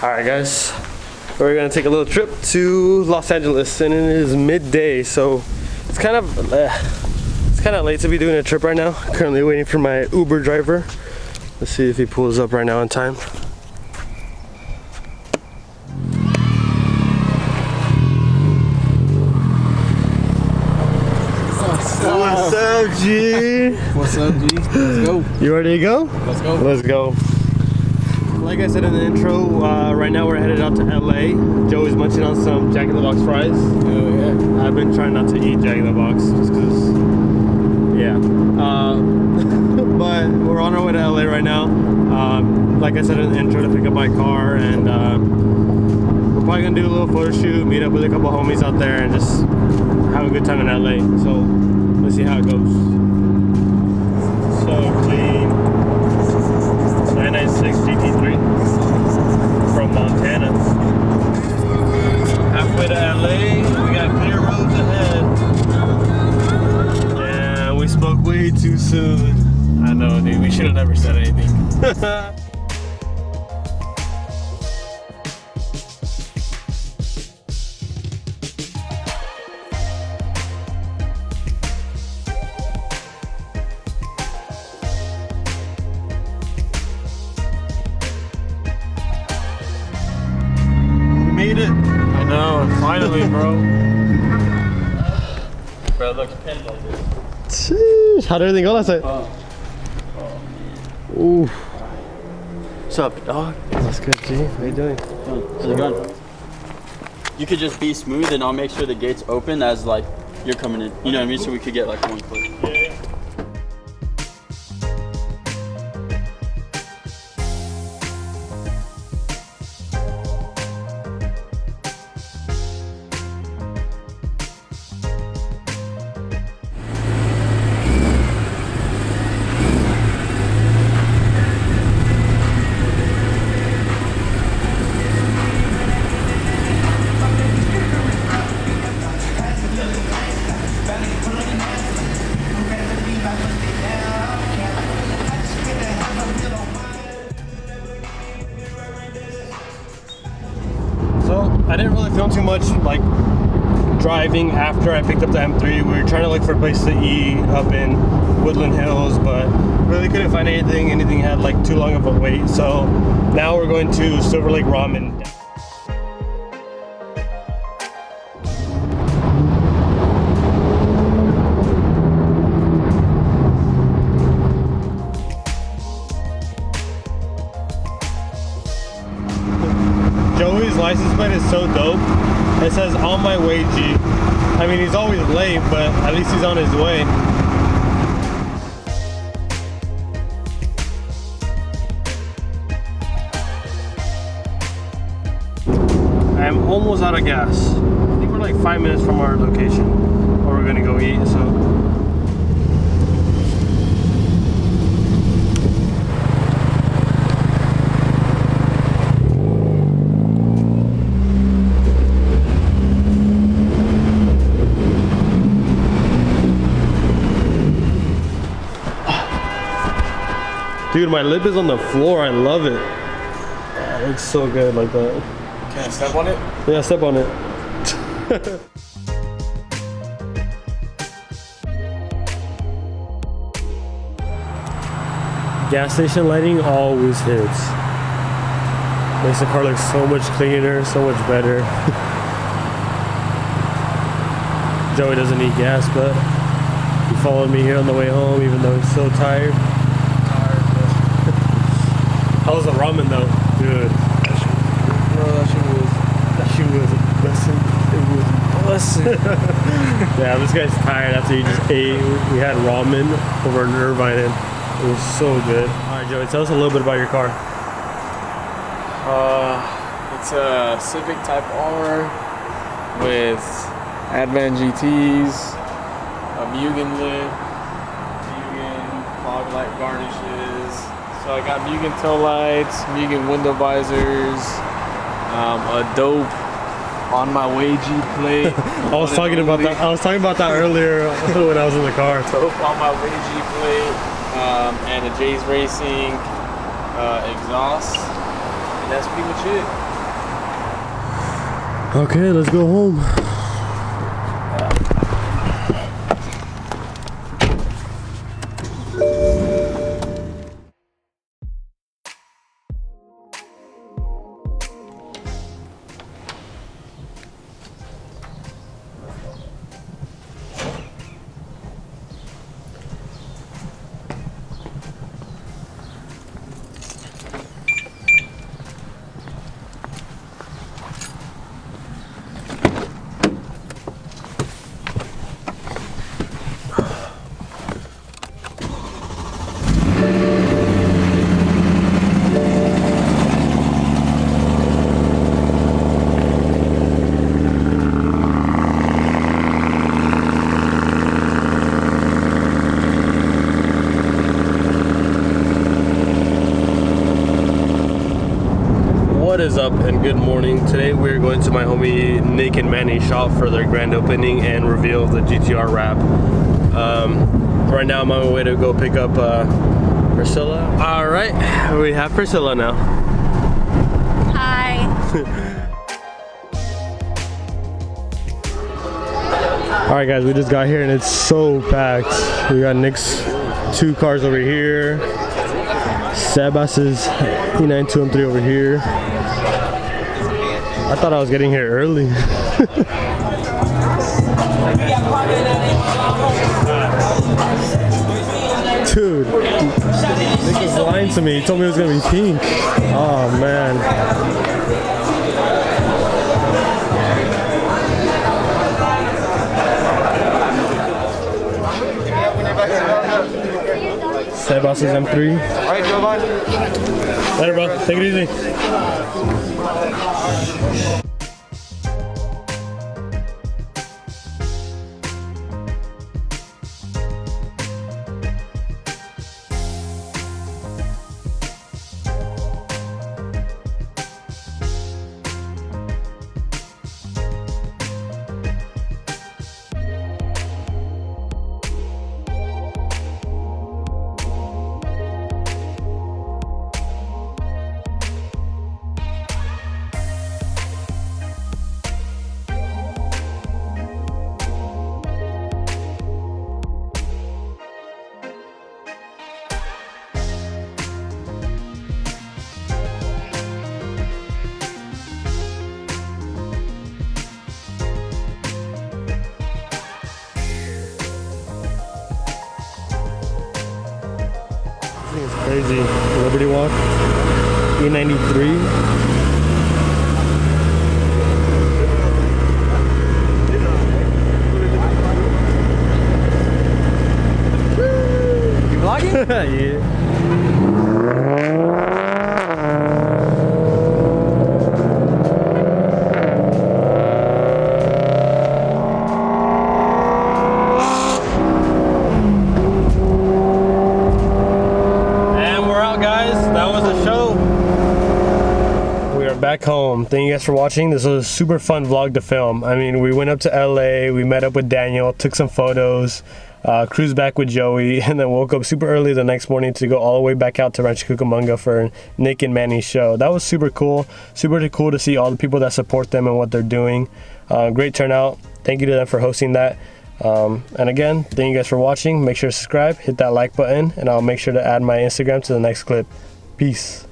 Alright guys, we're gonna take a little trip to Los Angeles and it is midday, so it's kind of late to be doing a trip right now. Currently waiting for my Uber driver. Let's see if he pulls up right now in time. What's up, G? What's up, G? Let's go. You ready to go? Let's go. Let's go. Like I said in the intro, right now we're headed out to LA. Joey's munching on some Jack in the Box fries. Oh yeah. I've been trying not to eat Jack in the Box just because, yeah. But we're on our way to LA right now. Like I said in the intro, to pick up my car, and we're probably gonna do a little photo shoot, meet up with a couple homies out there, and just have a good time in LA. So let's see how it goes. So clean. 996 GT3 from Montana. Halfway to LA, we got clear roads ahead. And we spoke way too soon. I know, dude. We should have never said anything. Made it. I know. Finally, bro. Bro, it looks pinned like this. Jeez, how did everything go last night? Ooh. What's up, dog? That's good, G. How you doing? How's it going? You could just be smooth and I'll make sure the gate's open as like you're coming in. You know what I mean? So we could get like one clip. Yeah. I didn't really film too much like driving after I picked up the M3. We were trying to look for a place to eat up in Woodland Hills, but really couldn't find anything. Anything had like too long of a wait. So now we're going to Silver Lake Ramen. Joey's license plate is so dope. It says on my way, G. I mean, he's always late, but at least he's on his way. I'm almost out of gas. I think we're like 5 minutes from our location where we're gonna go eat, so. Dude, my lip is on the floor. I love it. Oh, it looks so good like that. Can I step on it? Yeah, step on it. Gas station lighting always hits. Makes the car look so much cleaner, so much better. Joey doesn't need gas, but he followed me here on the way home even though he's so tired. How was the ramen though? Good. Bro, that shit was a blessing. It was a blessing. Yeah, this guy's tired after he just ate. We had ramen over in Irvine and it was so good. Alright Joey, tell us a little bit about your car. It's a Civic Type R with Advan GTs, a Mugen lid, Mugen fog light garnishes. So I got Mugen tail lights, Mugen window visors, a dope on my way G plate. I was talking about that earlier when I was in the car. Dope on my way G plate, and a Jay's Racing exhaust. that's pretty much it. Okay, let's go home. What is up and good morning. Today we're going to my homie Nick and Manny's shop for their grand opening and reveal of the GTR wrap. Right now I'm on my way to go pick up Priscilla. All right, we have Priscilla now. Hi. All right guys, we just got here and it's so packed. We got Nick's 2 cars over here. Sebas's E9 2M3 over here. I thought I was getting here early. Dude, Nick was lying to me. He told me it was gonna be pink. Oh man. Sebas's M3. All right, Jovan. Later, bro. Take it easy. It's crazy. Liberty Walk, E93. You vlogging? Yeah. Back home. Thank you guys for watching. This was a super fun vlog to film. I mean, we went up to LA, we met up with Daniel, took some photos, cruised back with Joey, and then woke up super early the next morning to go all the way back out to Rancho Cucamonga for Nick and Manny's show. That was super cool to see all the people that support them and what they're doing. Great turnout. Thank you to them for hosting that. And again, thank you guys for watching. Make sure to subscribe, hit that like button, and I'll make sure to add my Instagram to the next clip. Peace.